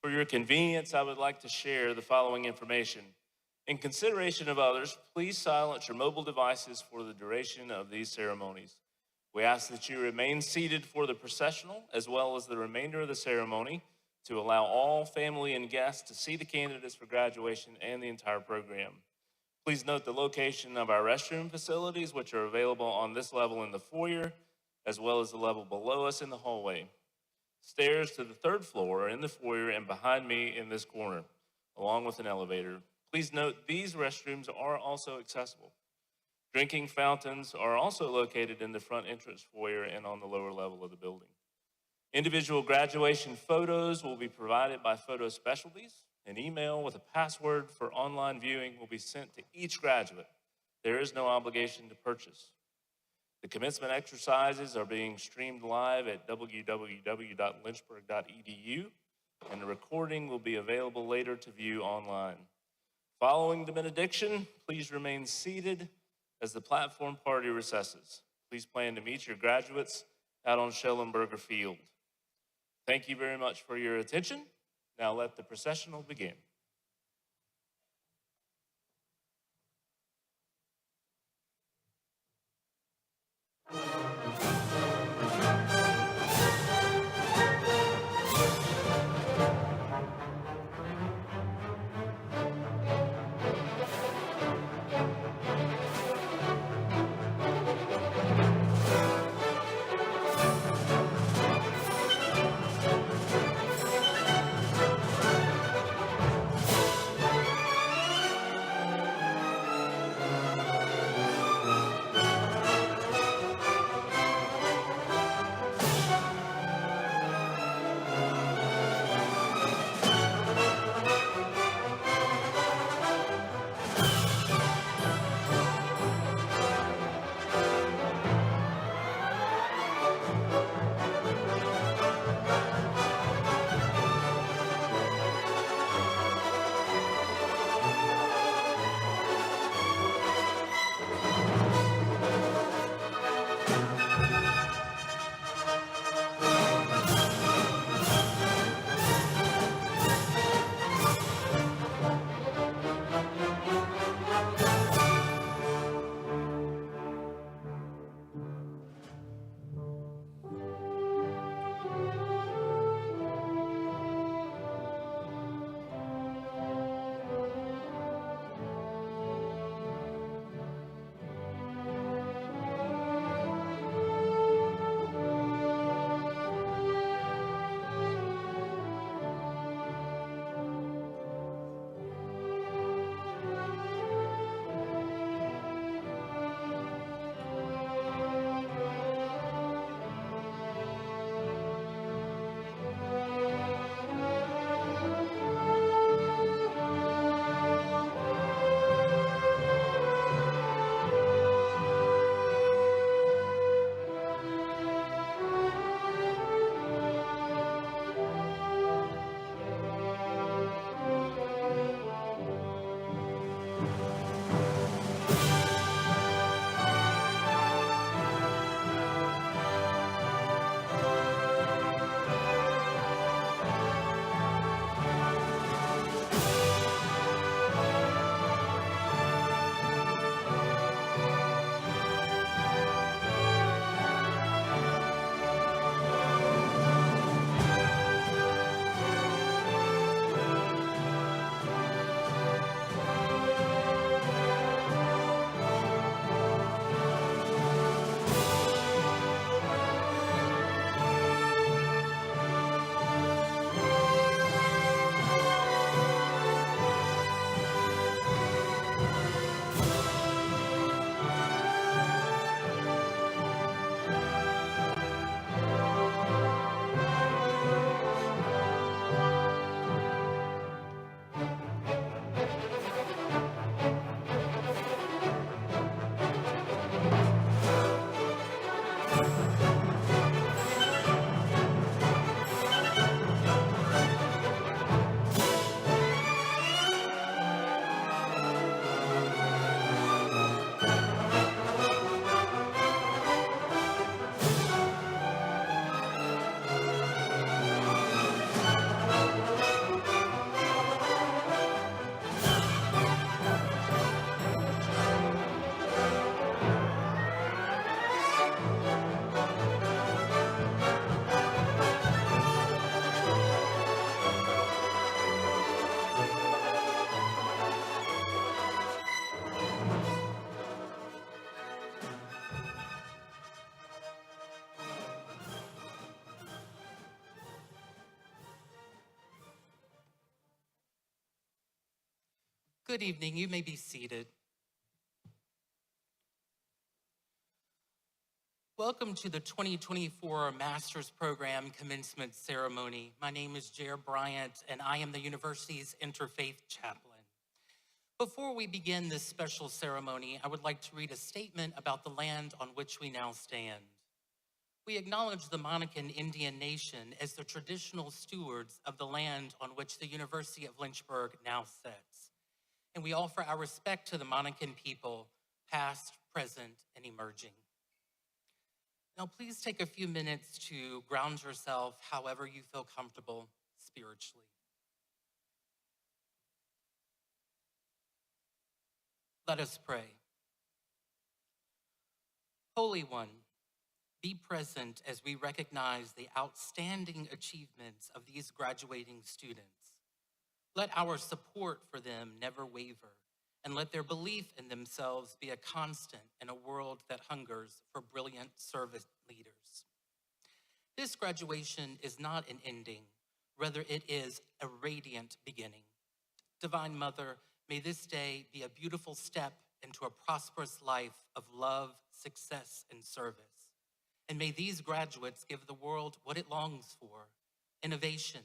For your convenience, I would like to share the following information. In consideration of others, please silence your mobile devices for the duration of these ceremonies. We ask that you remain seated for the processional as well as the remainder of the ceremony to allow all family and guests to see the candidates for graduation and the entire program. Please note the location of our restroom facilities, which are available on this level in the foyer, as well as the level below us in the hallway. Stairs to the third floor are in the foyer and behind me in this corner, along with an elevator. Please note these restrooms are also accessible. Drinking fountains are also located in the front entrance foyer and on the lower level of the building. Individual graduation photos will be provided by Photo Specialties. An email with a password for online viewing will be sent to each graduate. There is no obligation to purchase. The commencement exercises are being streamed live at www.lynchburg.edu, and the recording will be available later to view online. Following the benediction, please remain seated as the platform party recesses. Please plan to meet your graduates out on Schellenberger Field. Thank you very much for your attention. Now let the processional begin. Good evening. You may be seated. Welcome to the 2024 Master's Program Commencement Ceremony. My name is Jer Bryant, and I am the university's Interfaith Chaplain. Before we begin this special ceremony, I would like to read a statement about the land on which we now stand. We acknowledge the Monacan Indian Nation as the traditional stewards of the land on which the University of Lynchburg now sits. And we offer our respect to the Monacan people, past, present, and emerging. Now, please take a few minutes to ground yourself however you feel comfortable spiritually. Let us pray. Holy One, be present as we recognize the outstanding achievements of these graduating students. Let our support for them never waver, and let their belief in themselves be a constant in a world that hungers for brilliant service leaders. This graduation is not an ending, rather it is a radiant beginning. Divine Mother, may this day be a beautiful step into a prosperous life of love, success, and service. And may these graduates give the world what it longs for: innovation,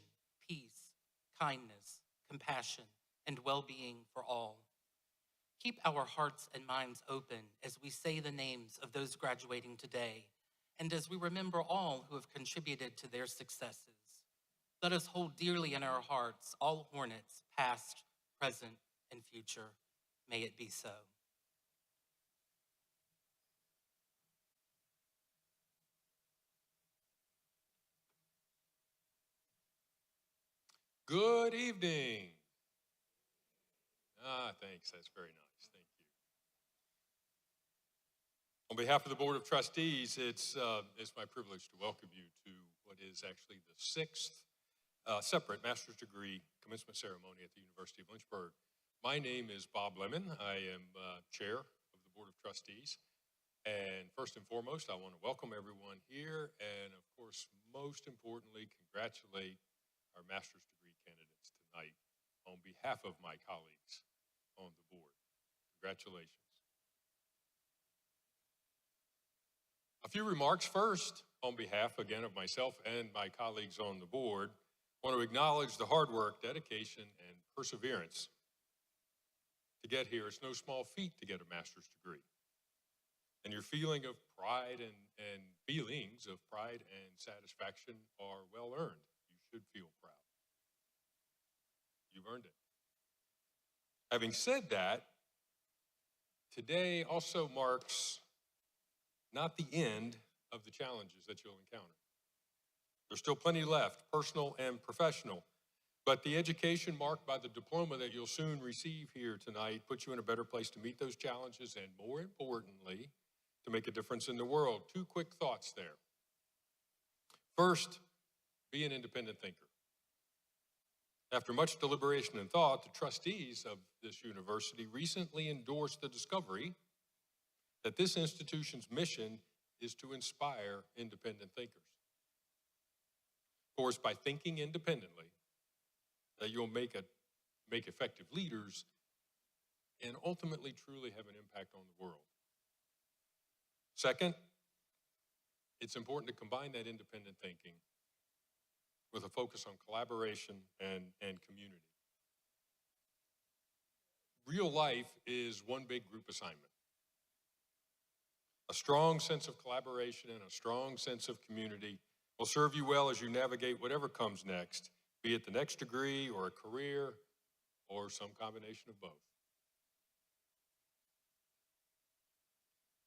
peace, kindness, compassion, and well-being for all. Keep our hearts and minds open as we say the names of those graduating today, and as we remember all who have contributed to their successes. Let us hold dearly in our hearts all Hornets, past, present, and future. May it be so. Good evening. Thanks. That's very nice. Thank you. On behalf of the Board of Trustees, it's my privilege to welcome you to what is actually the sixth separate master's degree commencement ceremony at the University of Lynchburg. My name is Bob Lemon. I am chair of the Board of Trustees. And first and foremost, I want to welcome everyone here and, of course, most importantly, congratulate our master's degree candidates tonight on behalf of my colleagues on the board. Congratulations. A few remarks first on behalf, again, of myself and my colleagues on the board. I want to acknowledge the hard work, dedication, and perseverance to get here. It's no small feat to get a master's degree. And your feeling of pride and feelings of pride and satisfaction are well earned. You should feel proud. You've earned it. Having said that, today also marks not the end of the challenges that you'll encounter. There's still plenty left, personal and professional, but the education marked by the diploma that you'll soon receive here tonight puts you in a better place to meet those challenges and, more importantly, to make a difference in the world. Two quick thoughts there. First, be an independent thinker. After much deliberation and thought, the trustees of this university recently endorsed the discovery that this institution's mission is to inspire independent thinkers. Of course, by thinking independently, that you'll make effective leaders and ultimately truly have an impact on the world. Second, it's important to combine that independent thinking with a focus on collaboration and community. Real life is one big group assignment. A strong sense of collaboration and a strong sense of community will serve you well as you navigate whatever comes next, be it the next degree or a career or some combination of both.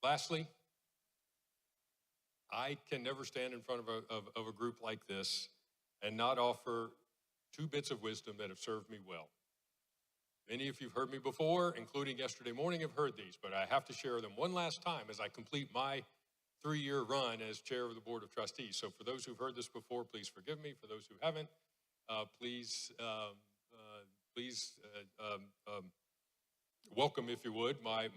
Lastly, I can never stand in front of a group like this and not offer two bits of wisdom that have served me well. Many of you have heard me before, including yesterday morning, have heard these, but I have to share them one last time as I complete my 3-year run as chair of the Board of Trustees. So for those who've heard this before, please forgive me. For those who haven't, please welcome, if you would, my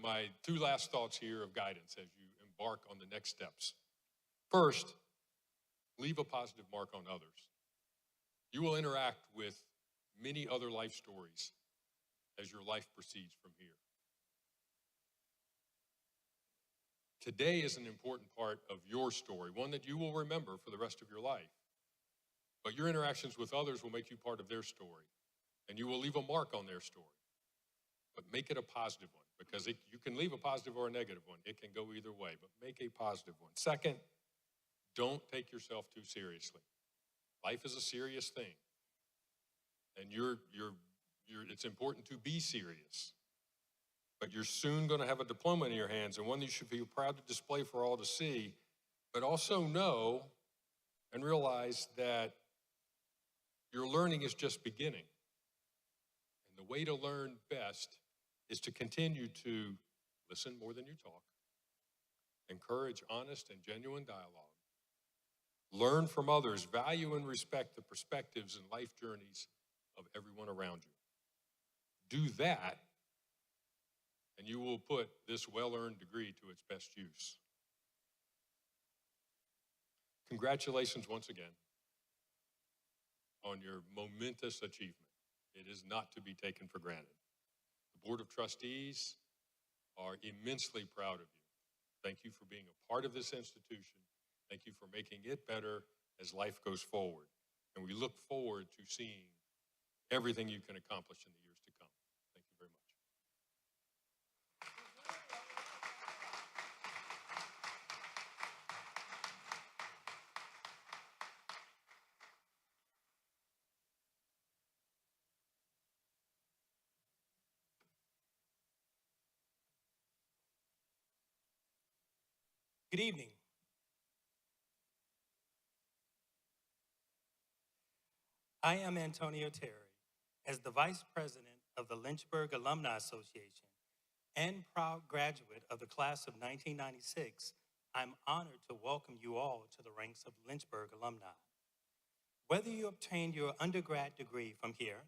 two last thoughts here of guidance as you embark on the next steps. First, leave a positive mark on others. You will interact with many other life stories as your life proceeds from here. Today is an important part of your story, one that you will remember for the rest of your life. But your interactions with others will make you part of their story, and you will leave a mark on their story. But make it a positive one, because you can leave a positive or a negative one. It can go either way, but make a positive one. Second, don't take yourself too seriously. Life is a serious thing, and it's important to be serious. But you're soon going to have a diploma in your hands, and one that you should feel proud to display for all to see, but also know and realize that your learning is just beginning. And the way to learn best is to continue to listen more than you talk, encourage honest and genuine dialogue, learn from others, value and respect the perspectives and life journeys of everyone around you. Do that, and you will put this well-earned degree to its best use. Congratulations once again on your momentous achievement. It is not to be taken for granted. The Board of Trustees are immensely proud of you. Thank you for being a part of this institution. Thank you for making it better as life goes forward. And we look forward to seeing everything you can accomplish in the years to come. Thank you very much. Good evening. I am Antonio Terry. As the Vice President of the Lynchburg Alumni Association and proud graduate of the class of 1996, I'm honored to welcome you all to the ranks of Lynchburg alumni. Whether you obtained your undergrad degree from here,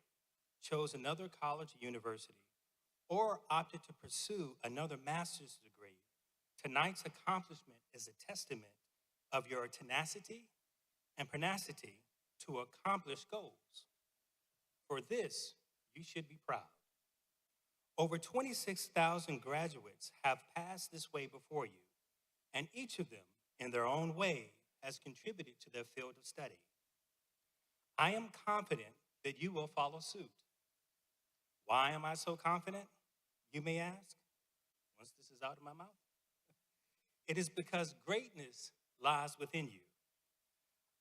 chose another college or university, or opted to pursue another master's degree, tonight's accomplishment is a testament of your tenacity and pertinacity to accomplish goals. For this, you should be proud. Over 26,000 graduates have passed this way before you, and each of them, in their own way, has contributed to their field of study. I am confident that you will follow suit. Why am I so confident, you may ask, once this is out of my mouth? It is because greatness lies within you.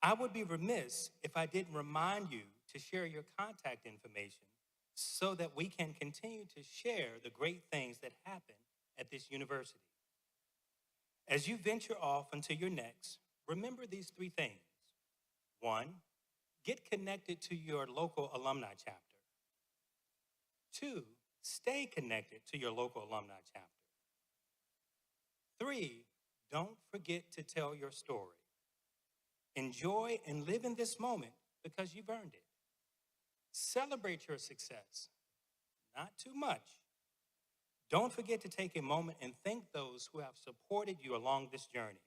I would be remiss if I didn't remind you to share your contact information so that we can continue to share the great things that happen at this university. As you venture off into your next, remember these three things. 1, get connected to your local alumni chapter. 2, stay connected to your local alumni chapter. 3, don't forget to tell your story. Enjoy and live in this moment because you've earned it. Celebrate your success, not too much. Don't forget to take a moment and thank those who have supported you along this journey.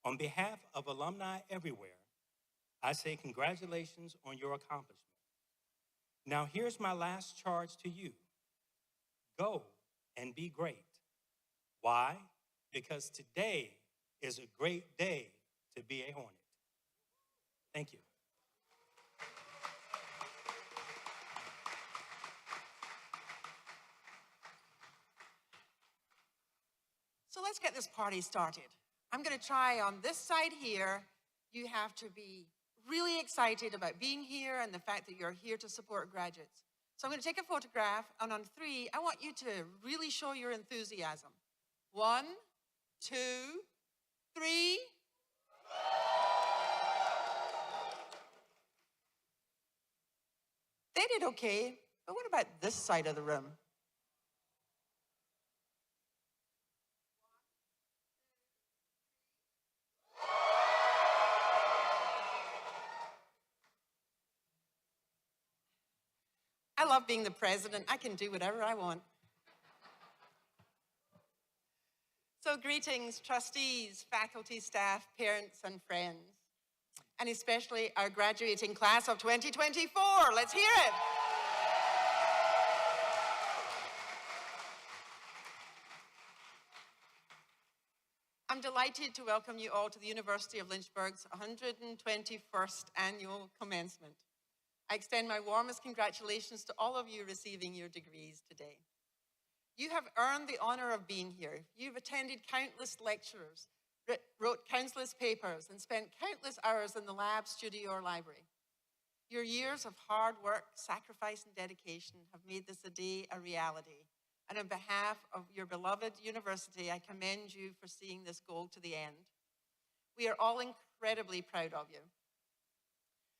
On behalf of alumni everywhere, I say congratulations on your accomplishment. Now here's my last charge to you. Go and be great. Why? Because today is a great day to be a Hornet. Thank you. So let's get this party started. I'm going to try on this side here. You have to be really excited about being here and the fact that you're here to support graduates. So I'm going to take a photograph, and on 3, I want you to really show your enthusiasm. 1, 2, 3. They did okay, but what about this side of the room? I love being the president. I can do whatever I want. So greetings, trustees, faculty, staff, parents, and friends, and especially our graduating class of 2024. Let's hear it. I'm delighted to welcome you all to the University of Lynchburg's 121st annual commencement. I extend my warmest congratulations to all of you receiving your degrees today. You have earned the honor of being here. You've attended countless lectures, wrote countless papers, and spent countless hours in the lab, studio, or library. Your years of hard work, sacrifice, and dedication have made this day a reality. And on behalf of your beloved university, I commend you for seeing this goal to the end. We are all incredibly proud of you.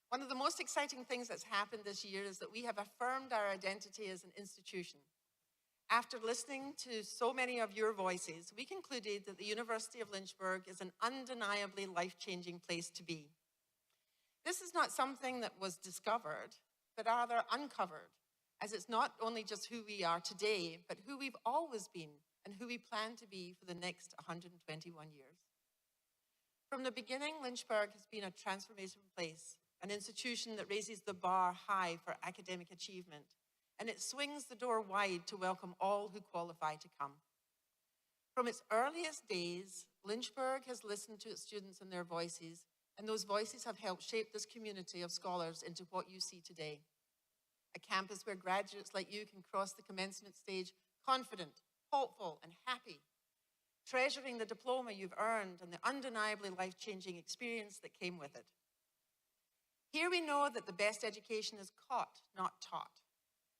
One of the most exciting things that's happened this year is that we have affirmed our identity as an institution. After listening to so many of your voices, we concluded that the University of Lynchburg is an undeniably life-changing place to be. This is not something that was discovered, but rather uncovered, as it's not only just who we are today, but who we've always been and who we plan to be for the next 121 years. From the beginning, Lynchburg has been a transformational place, an institution that raises the bar high for academic achievement, and it swings the door wide to welcome all who qualify to come. From its earliest days, Lynchburg has listened to its students and their voices, and those voices have helped shape this community of scholars into what you see today. A campus where graduates like you can cross the commencement stage confident, hopeful, and happy, treasuring the diploma you've earned and the undeniably life-changing experience that came with it. Here we know that the best education is caught, not taught.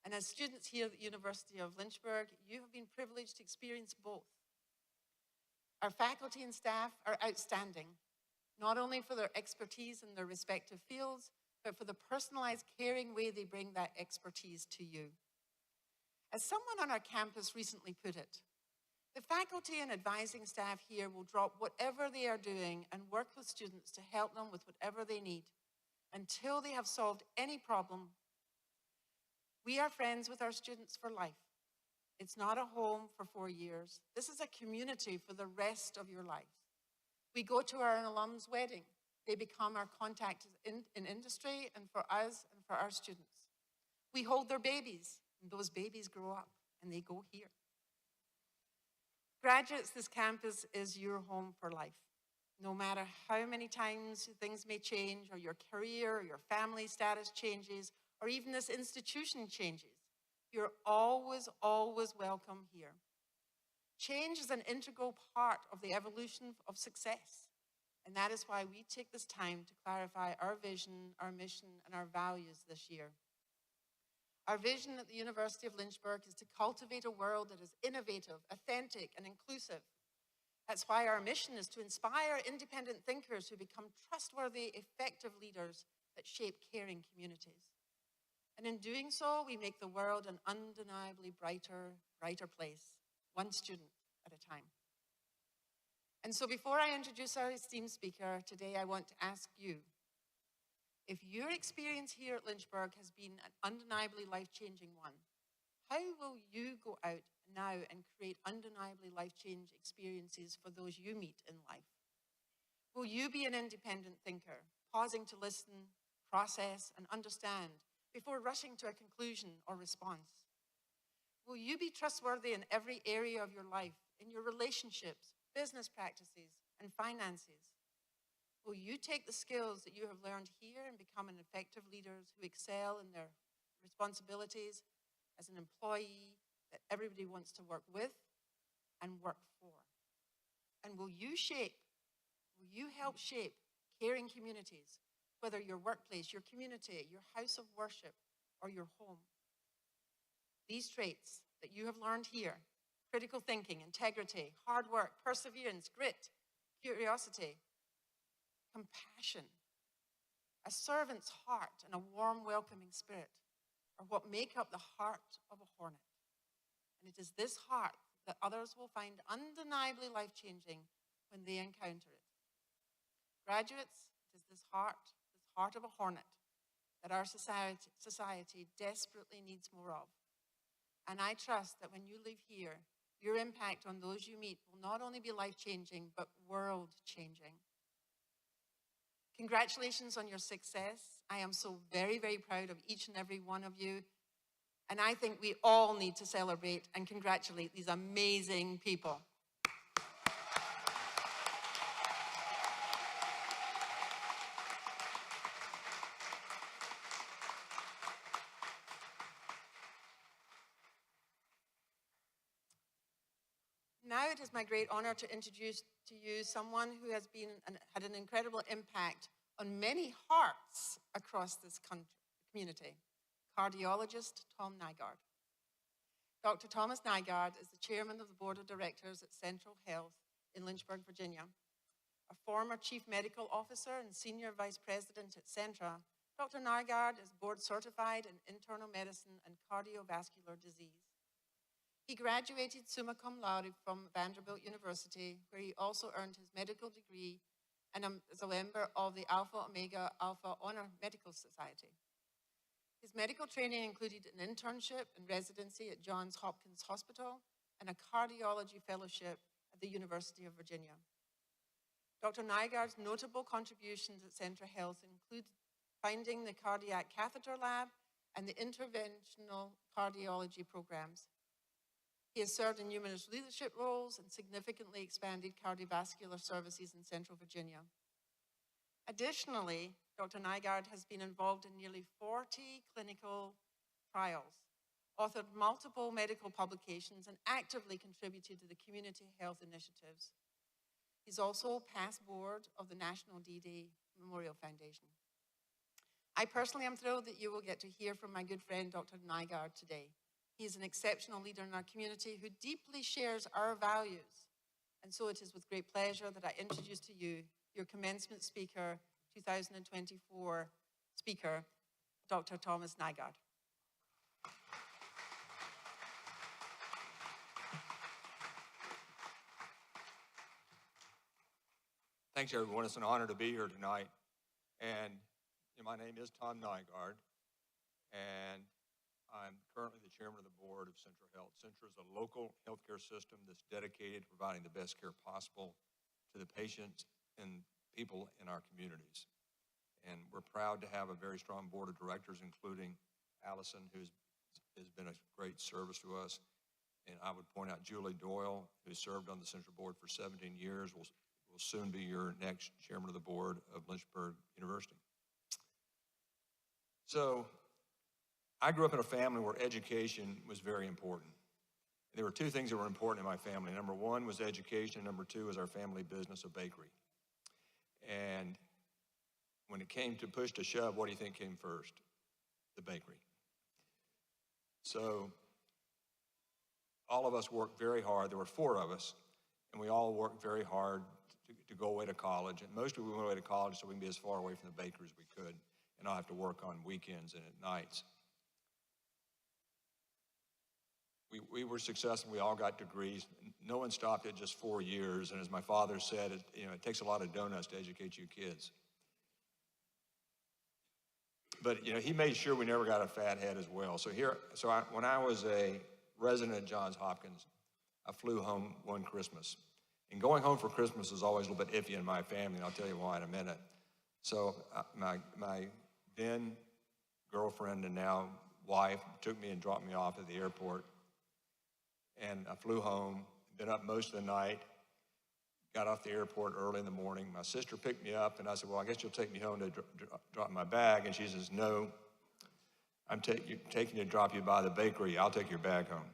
And as students here at the University of Lynchburg, you have been privileged to experience both. Our faculty and staff are outstanding, not only for their expertise in their respective fields, but for the personalized, caring way they bring that expertise to you. As someone on our campus recently put it, the faculty and advising staff here will drop whatever they are doing and work with students to help them with whatever they need until they have solved any problem. We are friends with our students for life. It's not a home for 4 years. This is a community for the rest of your life. We go to our alums' wedding. They become our contacts in industry and for us and for our students. We hold their babies, and those babies grow up, and they go here. Graduates, this campus is your home for life. No matter how many times things may change, or your career or your family status changes, or even this institution changes, you're always, always welcome here. Change is an integral part of the evolution of success. And that is why we take this time to clarify our vision, our mission, and our values this year. Our vision at the University of Lynchburg is to cultivate a world that is innovative, authentic, and inclusive. That's why our mission is to inspire independent thinkers who become trustworthy, effective leaders that shape caring communities. And in doing so, we make the world an undeniably brighter place, one student at a time. And so before I introduce our esteemed speaker today, I want to ask you, if your experience here at Lynchburg has been an undeniably life-changing one, how will you go out now and create undeniably life-changing experiences for those you meet in life? Will you be an independent thinker, pausing to listen, process, and understand before rushing to a conclusion or response? Will you be trustworthy in every area of your life, in your relationships, business practices, and finances? Will you take the skills that you have learned here and become an effective leaders who excel in their responsibilities as an employee that everybody wants to work with and work for? And will you help shape caring communities, whether your workplace, your community, your house of worship, or your home? These traits that you have learned here, critical thinking, integrity, hard work, perseverance, grit, curiosity, compassion, a servant's heart, and a warm, welcoming spirit are what make up the heart of a hornet. And it is this heart that others will find undeniably life-changing when they encounter it. Graduates, it is this heart of a hornet that our society desperately needs more of. And I trust that when you leave here, your impact on those you meet will not only be life-changing, but world-changing. Congratulations on your success. I am so very, very proud of each and every one of you. And I think we all need to celebrate and congratulate these amazing people. Now it is my great honor to introduce to you someone who has had an incredible impact on many hearts across this community, cardiologist Tom Nygaard. Dr. Thomas Nygaard is the chairman of the board of directors at Central Health in Lynchburg, Virginia. A former chief medical officer and senior vice president at Centra, Dr. Nygaard is board certified in internal medicine and cardiovascular disease. He graduated summa cum laude from Vanderbilt University, where he also earned his medical degree and is a member of the Alpha Omega Alpha Honor Medical Society. His medical training included an internship and residency at Johns Hopkins Hospital and a cardiology fellowship at the University of Virginia. Dr. Nygaard's notable contributions at Centra Health include founding the cardiac catheter lab and the interventional cardiology programs. He has served in numerous leadership roles and significantly expanded cardiovascular services in Central Virginia. Additionally, Dr. Nygaard has been involved in nearly 40 clinical trials, authored multiple medical publications, and actively contributed to the community health initiatives. He's also past board of the National D-Day Memorial Foundation. I personally am thrilled that you will get to hear from my good friend, Dr. Nygaard, today. He is an exceptional leader in our community who deeply shares our values. And so it is with great pleasure that I introduce to you your commencement speaker, 2024 speaker, Dr. Thomas Nygaard. Thanks, everyone. It's an honor to be here tonight. And my name is Tom Nygaard, and I'm currently the chairman of the board of Centra Health. Centra is a local healthcare system that's dedicated to providing the best care possible to the patients and people in our communities. And we're proud to have a very strong board of directors, including Allison, who has been a great service to us. And I would point out Julie Doyle, who served on the Centra board for 17 years, will soon be your next chairman of the board of Lynchburg University. So I grew up in a family where education was very important. There were two things that were important in my family. Number one was education. Number two was our family business, a bakery. And when it came to push to shove, what do you think came first? The bakery. So all of us worked very hard. There were 4 of us, and we all worked very hard to go away to college. And most of we went away to college so we can be as far away from the bakery as we could and not have to work on weekends and at nights. We were successful. We all got degrees. No one stopped at just 4 years. And as my father said, it takes a lot of donuts to educate you kids. But he made sure we never got a fat head as well. When I was a resident at Johns Hopkins, I flew home one Christmas. And going home for Christmas was always a little bit iffy in my family, and I'll tell you why in a minute. So my then girlfriend and now wife took me and dropped me off at the airport. And I flew home, been up most of the night, got off the airport early in the morning. My sister picked me up, and I said, well, I guess you'll take me home to drop my bag. And she says, no, I'm taking you to drop you by the bakery. I'll take your bag home.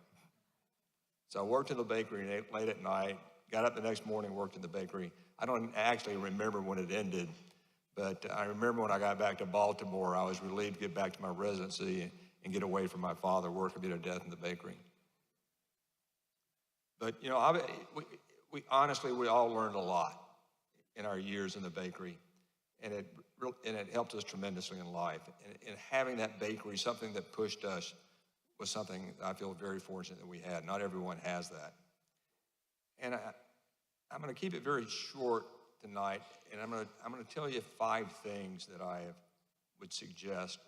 So I worked in the bakery late at night, got up the next morning, worked in the bakery. I don't actually remember when it ended, but I remember when I got back to Baltimore, I was relieved to get back to my residency and get away from my father working me to death in the bakery. But, we honestly, we all learned a lot in our years in the bakery, and it helped us tremendously in life. And having that bakery, something that pushed us, was something I feel very fortunate that we had. Not everyone has that. And I'm going to keep it very short tonight, and I'm going to tell you 5 things that I would suggest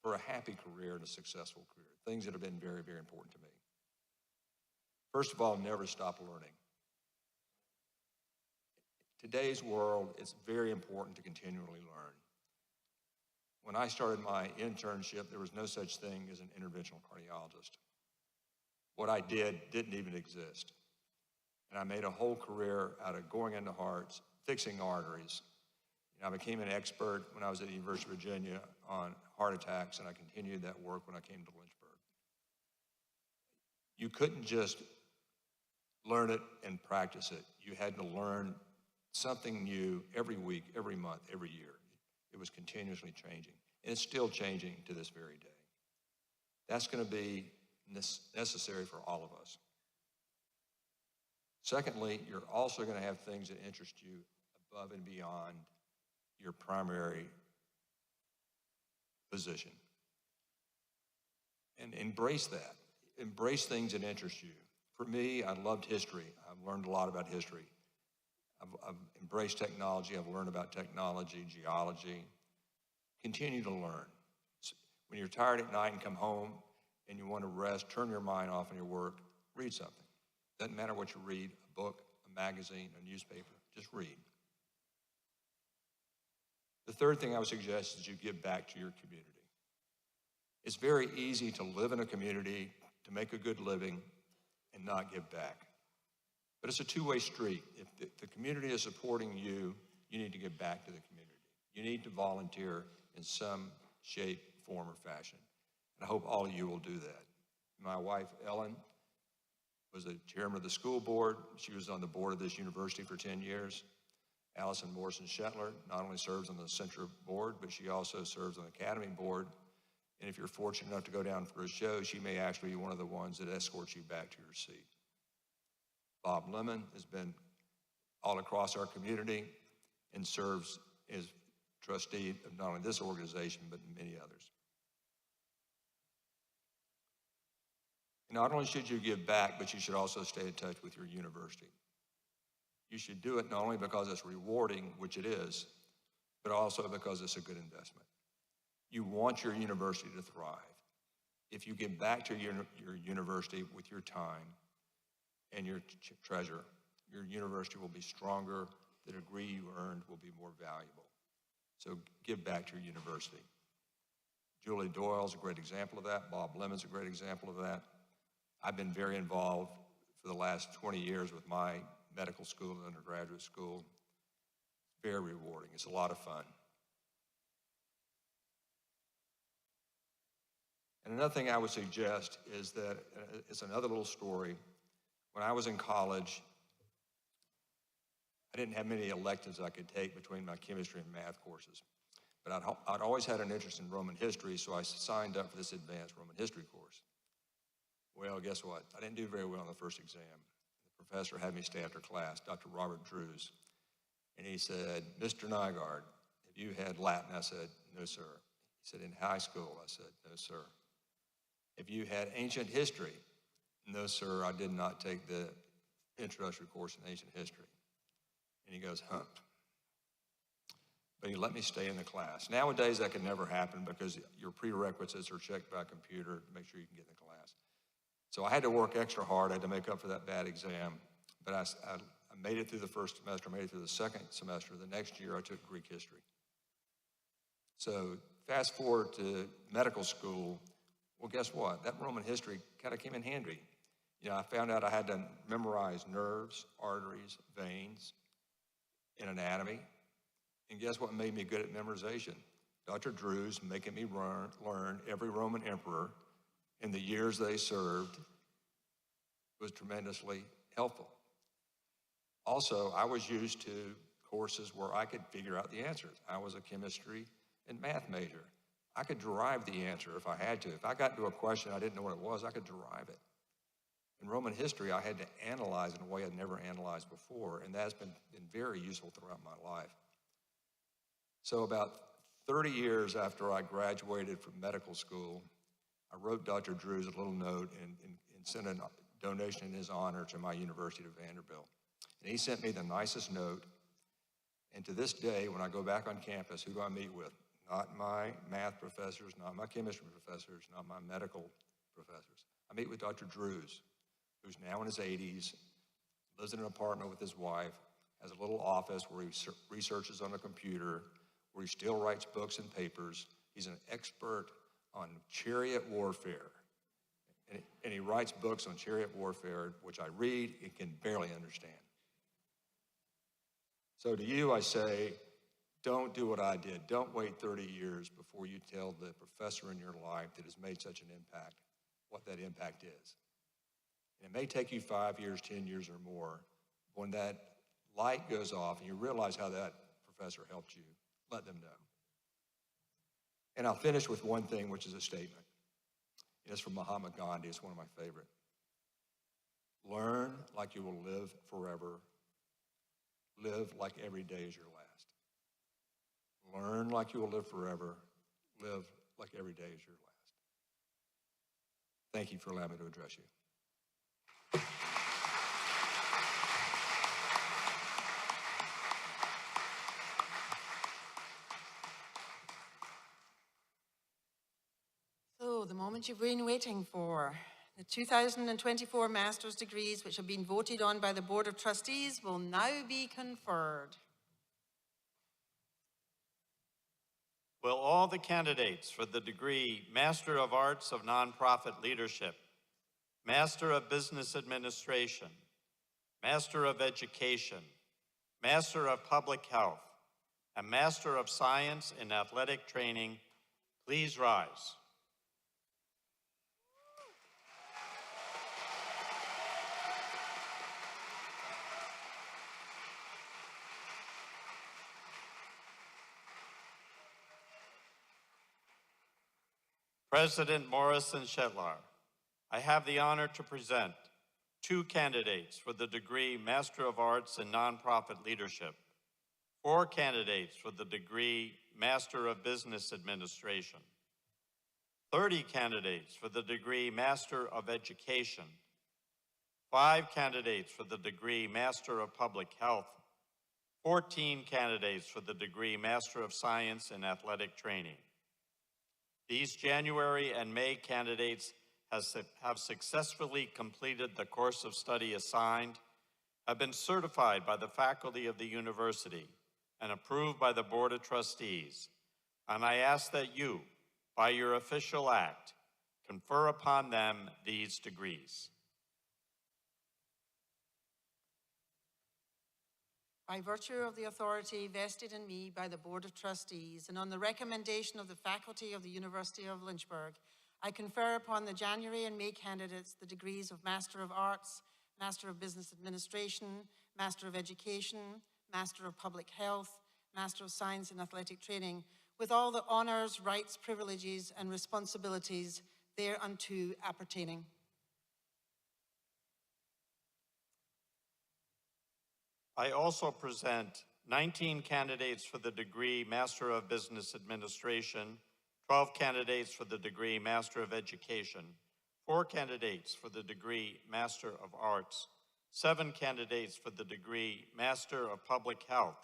for a happy career and a successful career, things that have been very, very important to me. First of all, never stop learning. In today's world, it's very important to continually learn. When I started my internship, there was no such thing as an interventional cardiologist. What I did didn't even exist. And I made a whole career out of going into hearts, fixing arteries. I became an expert when I was at the University of Virginia on heart attacks, and I continued that work when I came to Lynchburg. You couldn't just learn it and practice it. You had to learn something new every week, every month, every year. It was continuously changing, and it's still changing to this very day. That's going to be necessary for all of us. Secondly, you're also going to have things that interest you above and beyond your primary position. And embrace that. Embrace things that interest you. For me, I loved history. I've learned a lot about history. I've embraced technology. I've learned about technology, geology. Continue to learn. When you're tired at night and come home and you want to rest, turn your mind off on your work, read something. Doesn't matter what you read, a book, a magazine, a newspaper, just read. The third thing I would suggest is you give back to your community. It's very easy to live in a community, to make a good living, and not give back. But it's a two-way street. If the community is supporting you, you need to give back to the community. You need to volunteer in some shape, form, or fashion. And I hope all of you will do that. My wife, Ellen, was the chairman of the school board. She was on the board of this university for 10 years. Allison Morrison-Shetler not only serves on the Central Board, but she also serves on the Academy Board. And if you're fortunate enough to go down for a show, she may actually be one of the ones that escorts you back to your seat. Bob Lemon has been all across our community and serves as trustee of not only this organization, but many others. And not only should you give back, but you should also stay in touch with your university. You should do it not only because it's rewarding, which it is, but also because it's a good investment. You want your university to thrive. If you give back to your university with your time and your treasure, your university will be stronger, the degree you earned will be more valuable. So give back to your university. Julie Doyle's a great example of that. Bob Lemon's a great example of that. I've been very involved for the last 20 years with my medical school and undergraduate school. Very rewarding. It's a lot of fun. And another thing I would suggest is that it's another little story. When I was in college, I didn't have many electives I could take between my chemistry and math courses. But I'd always had an interest in Roman history, so I signed up for this advanced Roman history course. Well, guess what? I didn't do very well on the first exam. The professor had me stay after class, Dr. Robert Drews, and he said, "Mr. Nygaard, have you had Latin?" I said, "No, sir." He said, "In high school?" I said, "No, sir." "Have you had ancient history?" "No, sir, I did not take the introductory course in ancient history." And he goes, "Huh." But he let me stay in the class. Nowadays, that could never happen because your prerequisites are checked by a computer to make sure you can get in the class. So I had to work extra hard. I had to make up for that bad exam. But I made it through the first semester, I made it through the second semester. The next year, I took Greek history. So fast forward to medical school. Well, guess what? That Roman history kind of came in handy. You know, I found out I had to memorize nerves, arteries, veins, and anatomy. And guess what made me good at memorization? Dr. Drews making me learn every Roman emperor and the years they served was tremendously helpful. Also, I was used to courses where I could figure out the answers. I was a chemistry and math major. I could derive the answer if I had to. If I got to a question I didn't know what it was, I could derive it. In Roman history, I had to analyze in a way I'd never analyzed before, and that's been very useful throughout my life. So about 30 years after I graduated from medical school, I wrote Dr. Drews a little note and sent a donation in his honor to my university, to Vanderbilt. And he sent me the nicest note. And to this day, when I go back on campus, who do I meet with? Not my math professors, not my chemistry professors, not my medical professors. I meet with Dr. Drews, who's now in his 80s, lives in an apartment with his wife, has a little office where he researches on a computer, where he still writes books and papers. He's an expert on chariot warfare. And he writes books on chariot warfare, which I read and can barely understand. So to you, I say, don't do what I did. Don't wait 30 years before you tell the professor in your life that has made such an impact what that impact is. And it may take you 5 years, 10 years or more. When that light goes off and you realize how that professor helped you, let them know. And I'll finish with one thing, which is a statement. It's from Mahatma Gandhi. It's one of my favorite. Learn like you will live forever. Live like every day is your last. Learn like you will live forever. Live like every day is your last. Thank you for allowing me to address you. So the moment you've been waiting for. The 2024 master's degrees, which have been voted on by the Board of Trustees, will now be conferred. Will all the candidates for the degree Master of Arts of Nonprofit Leadership, Master of Business Administration, Master of Education, Master of Public Health, and Master of Science in Athletic Training please rise? President Morrison Shetlar, I have the honor to present 2 candidates for the degree Master of Arts in Nonprofit Leadership, 4 candidates for the degree Master of Business Administration, 30 candidates for the degree Master of Education, 5 candidates for the degree Master of Public Health, 14 candidates for the degree Master of Science in Athletic Training. These January and May candidates have successfully completed the course of study assigned, have been certified by the faculty of the university, and approved by the Board of Trustees. And I ask that you, by your official act, confer upon them these degrees. By virtue of the authority vested in me by the Board of Trustees and on the recommendation of the faculty of the University of Lynchburg, I confer upon the January and May candidates the degrees of Master of Arts, Master of Business Administration, Master of Education, Master of Public Health, Master of Science in Athletic Training, with all the honors, rights, privileges, and responsibilities thereunto appertaining. I also present 19 candidates for the degree Master of Business Administration, 12 candidates for the degree Master of Education, 4 candidates for the degree Master of Arts, 7 candidates for the degree Master of Public Health,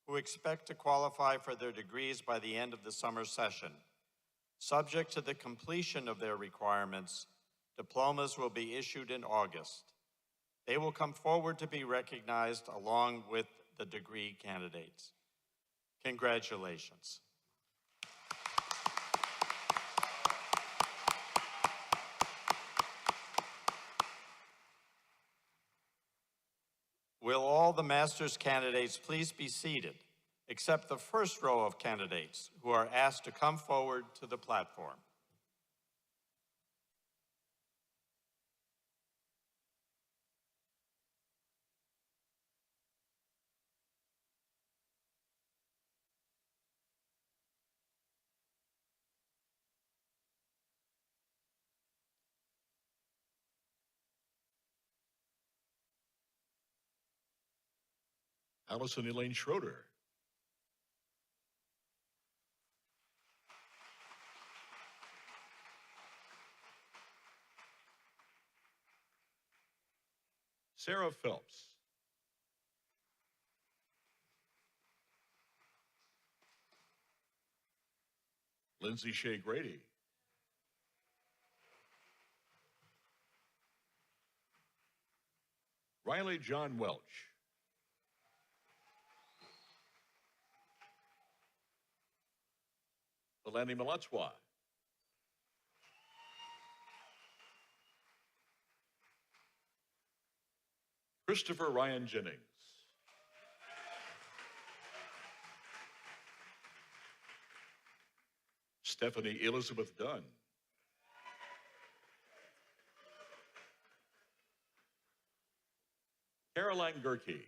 who expect to qualify for their degrees by the end of the summer session. Subject to the completion of their requirements, diplomas will be issued in August. They will come forward to be recognized along with the degree candidates. Congratulations. Will all the master's candidates please be seated, except the first row of candidates who are asked to come forward to the platform. Allison Elaine Schroeder. Sarah Phelps. Lindsay Shea Grady. Riley John Welch. Delaney Malatswa. Christopher Ryan Jennings. Stephanie Elizabeth Dunn. Caroline Gerke.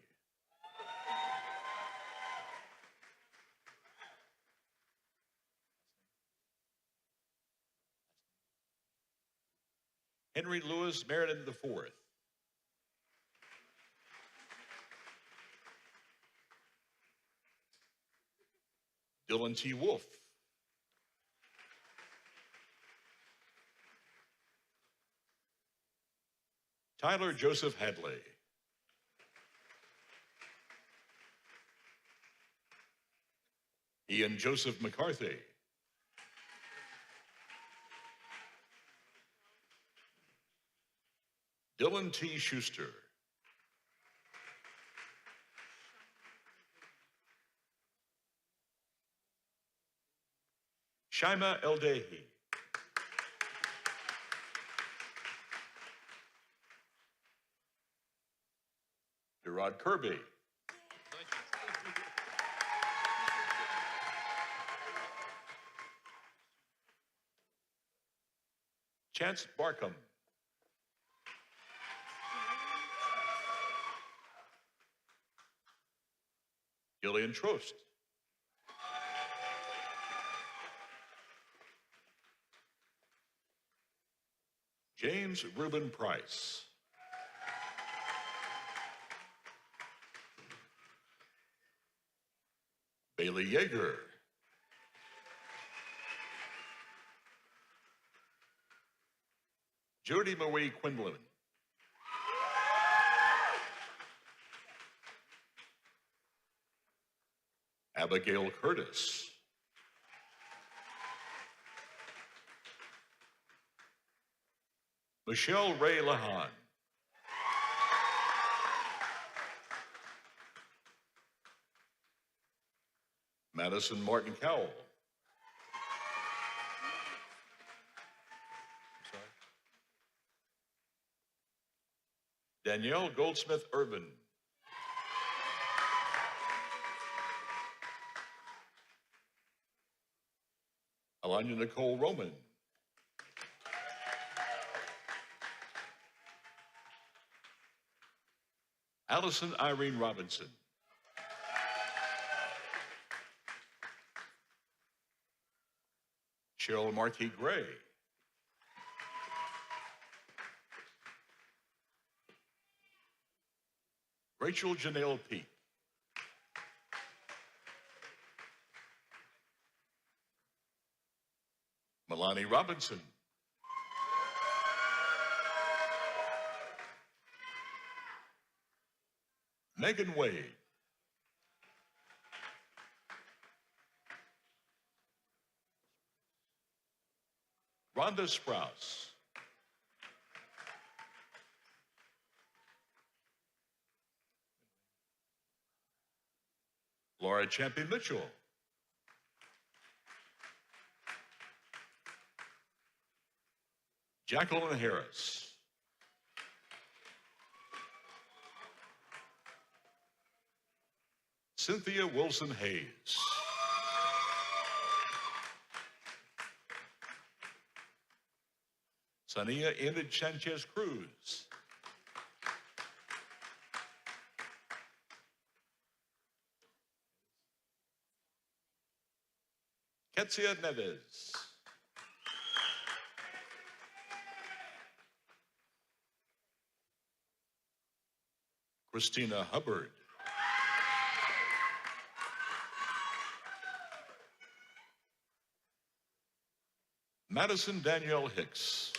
Henry Lewis Meriden IV. Dylan T. Wolf. Tyler Joseph Hadley. Ian Joseph McCarthy. Dylan T. Schuster. Shaima Eldehi. Gerard Kirby. Chance Barkham. Gillian Trost. James Reuben Price. Bailey Yeager. Jody Marie Quinlan. Abigail Curtis. Michelle Ray Lahan. Madison Martin Cowell. Danielle Goldsmith Urban. Alanya Nicole Roman. Allison Irene Robinson. Cheryl Marquis Gray. Rachel Janelle Peak. Milani Robinson. Megan Wade. Rhonda Sprouse. Laura Champion Mitchell. Jacqueline Harris. Cynthia Wilson Hayes. Sania Enid Sanchez Cruz. Ketsia Neves. Christina Hubbard. Madison Danielle Hicks.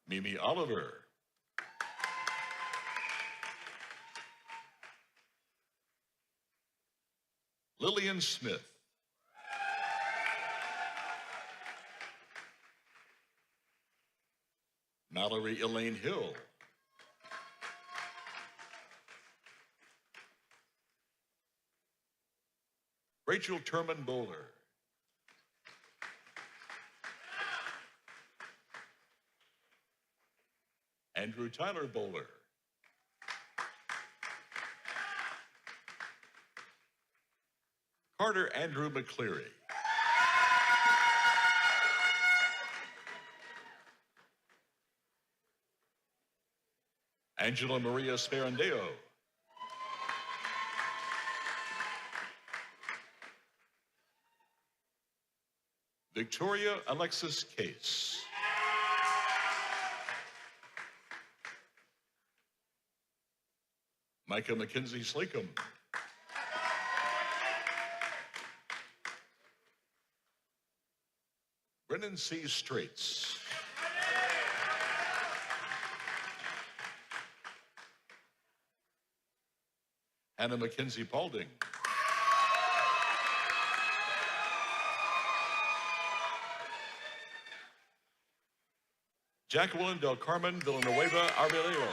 Mimi Oliver. Lillian Smith. Mallory Elaine Hill. Rachel Turman Bowler. Andrew Tyler Bowler. Carter Andrew McCleary. Angela Maria Sperandeo. Victoria Alexis Case. Micah Mackenzie Slakem. Brennan C. Straits. Hannah Mackenzie Paulding. Jacqueline Del Carmen Villanueva Arbolero.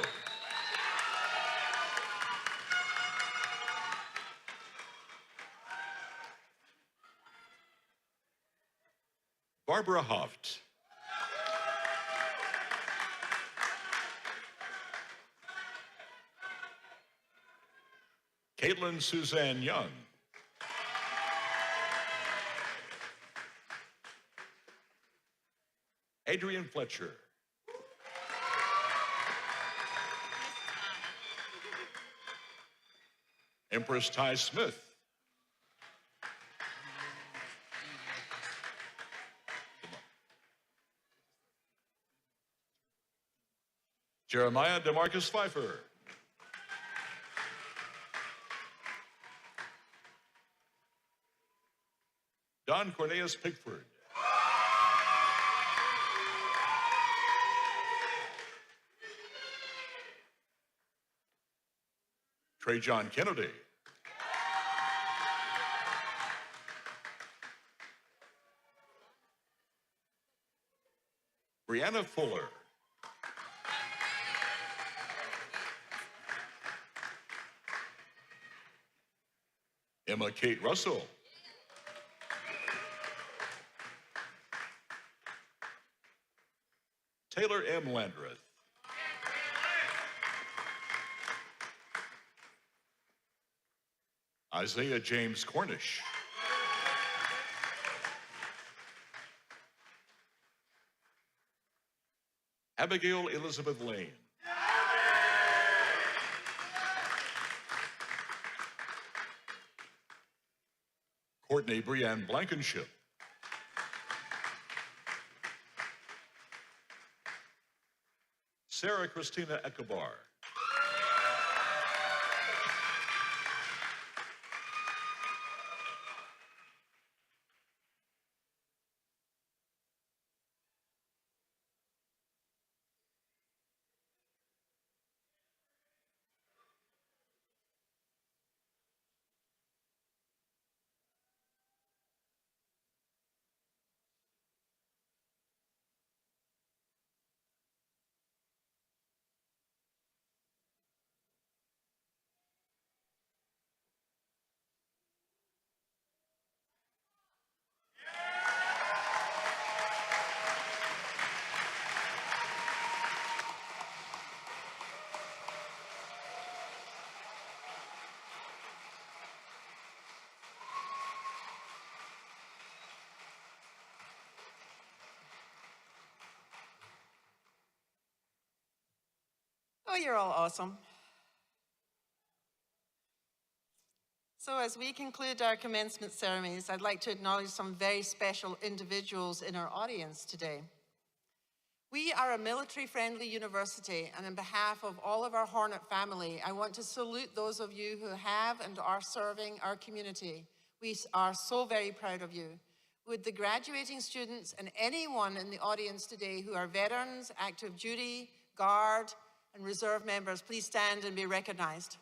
Barbara Hoft. Caitlin Suzanne Young. Adrian Fletcher. Empress Ty Smith. Jeremiah DeMarcus Pfeiffer. Don Cornelius Pickford. Trey John Kennedy. Brianna Fuller. Emma Kate Russell. Taylor M. Landreth. Isaiah James Cornish. Abigail Elizabeth Lane. Courtney Brianne Blankenship. Sarah Christina Ekebar. Oh, you're all awesome. So as we conclude our commencement ceremonies, I'd like to acknowledge some very special individuals in our audience today. We are a military-friendly university, and on behalf of all of our Hornet family, I want to salute those of you who have and are serving our community. We are so very proud of you. Would the graduating students and anyone in the audience today who are veterans, active duty, Guard, and Reserve members, please stand and be recognized.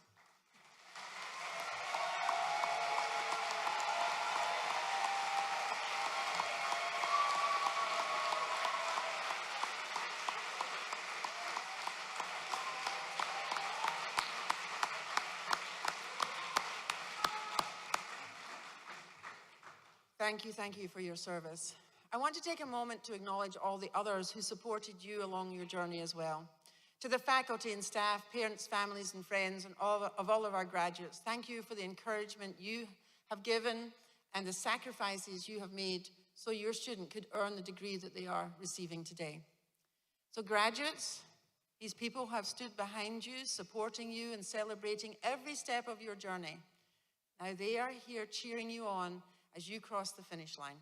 Thank you for your service. I want to take a moment to acknowledge all the others who supported you along your journey as well. To the faculty and staff, parents, families, and friends, and all of our graduates, thank you for the encouragement you have given and the sacrifices you have made so your student could earn the degree that they are receiving today. So graduates, These people have stood behind you, supporting you and celebrating every step of your journey. Now they are here cheering you on as you cross the finish line.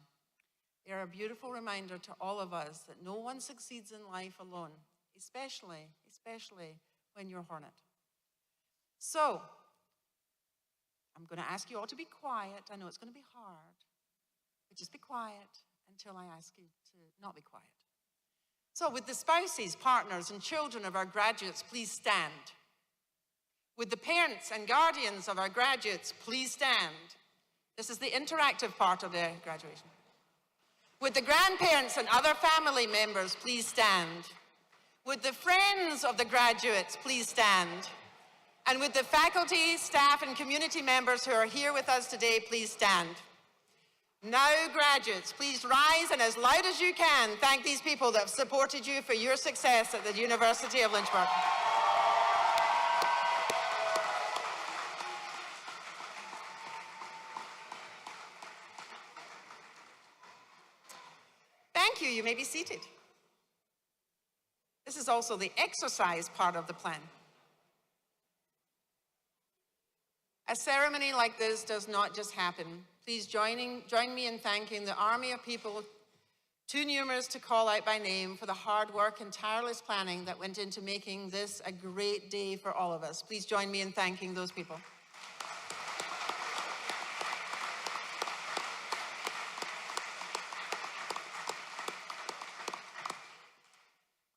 They are a beautiful reminder to all of us that no one succeeds in life alone, especially when you're Hornet. So, I'm going to ask you all to be quiet. I know it's going to be hard, but just be quiet until I ask you to not be quiet. So, with the spouses, partners, and children of our graduates, please stand. With the parents and guardians of our graduates, please stand. This is the interactive part of the graduation. With the grandparents and other family members, please stand. With the friends of the graduates, please stand. And with the faculty, staff, and community members who are here with us today, please stand. Now, graduates, please rise and as loud as you can, thank these people that have supported you for your success at the University of Lynchburg. Thank you. You may be seated. This is also the exercise part of the plan. A ceremony like this does not just happen. Please join me in thanking the army of people, too numerous to call out by name, for the hard work and tireless planning that went into making this a great day for all of us. Please join me in thanking those people.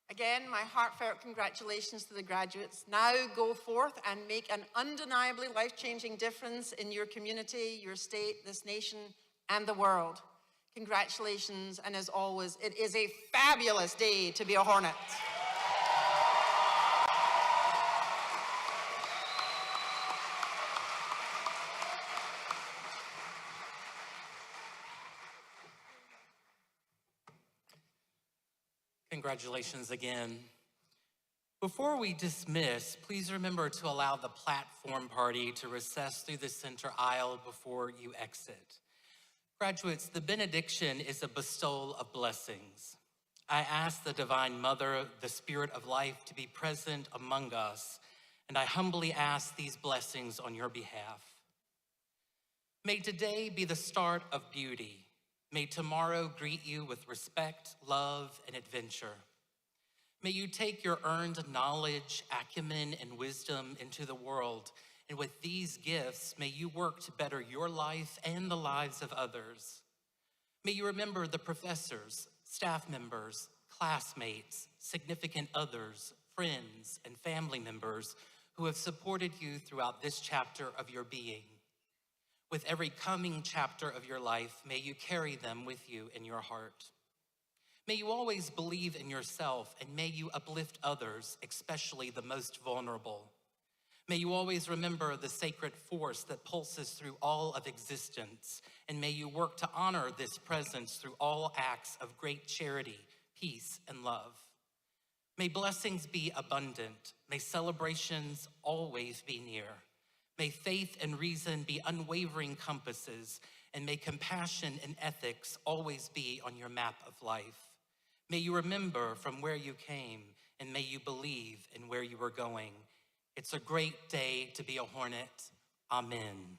Again, my heartfelt congratulations to the graduates. Now go forth and make an undeniably life-changing difference in your community, your state, this nation, and the world. Congratulations, and as always, it is a fabulous day to be a Hornet. Congratulations again. Before we dismiss, please remember to allow the platform party to recess through the center aisle before you exit. Graduates, the benediction is a bestowal of blessings. I ask the Divine Mother, the Spirit of Life, to be present among us, and I humbly ask these blessings on your behalf. May today be the start of beauty. May tomorrow greet you with respect, love, and adventure. May you take your earned knowledge, acumen, and wisdom into the world, and with these gifts, may you work to better your life and the lives of others. May you remember the professors, staff members, classmates, significant others, friends, and family members who have supported you throughout this chapter of your being. With every coming chapter of your life, may you carry them with you in your heart. May you always believe in yourself, and may you uplift others, especially the most vulnerable. May you always remember the sacred force that pulses through all of existence, and may you work to honor this presence through all acts of great charity, peace, and love. May blessings be abundant. May celebrations always be near. May faith and reason be unwavering compasses, and may compassion and ethics always be on your map of life. May you remember from where you came, and may you believe in where you are going. It's a great day to be a Hornet. Amen.